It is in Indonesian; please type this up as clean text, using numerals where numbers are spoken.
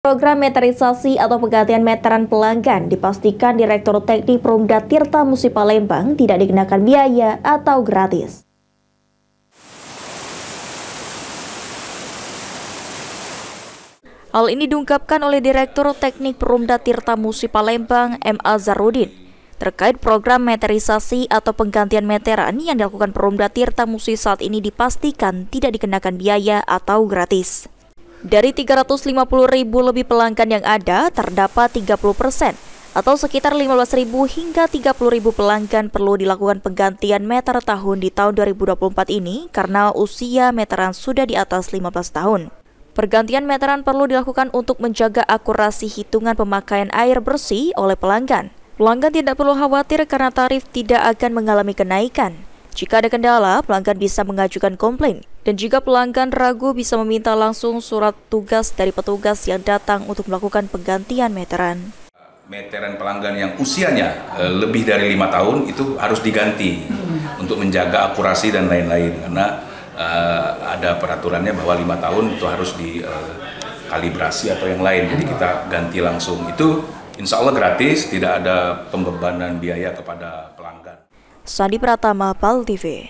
Program meterisasi atau penggantian meteran pelanggan dipastikan Direktur Teknik Perumda Tirta Musi Palembang tidak dikenakan biaya atau gratis. Hal ini diungkapkan oleh Direktur Teknik Perumda Tirta Musi Palembang, M. Azharudin, terkait program meterisasi atau penggantian meteran yang dilakukan Perumda Tirta Musi saat ini dipastikan tidak dikenakan biaya atau gratis. Dari 350.000 lebih pelanggan yang ada, terdapat 30% atau sekitar 15.000 hingga 30.000 pelanggan perlu dilakukan penggantian meter tahun di tahun 2024 ini karena usia meteran sudah di atas 15 tahun. Pergantian meteran perlu dilakukan untuk menjaga akurasi hitungan pemakaian air bersih oleh pelanggan. Pelanggan tidak perlu khawatir karena tarif tidak akan mengalami kenaikan. Jika ada kendala, pelanggan bisa mengajukan komplain. Dan jika pelanggan ragu, bisa meminta langsung surat tugas dari petugas yang datang untuk melakukan penggantian meteran. Meteran pelanggan yang usianya lebih dari 5 tahun itu harus diganti untuk menjaga akurasi dan lain-lain. Karena ada peraturannya bahwa 5 tahun itu harus dikalibrasi atau yang lain. Jadi kita ganti langsung. Itu insya Allah gratis, tidak ada pembebanan biaya kepada pelanggan. Sandi Pratama, PAL TV.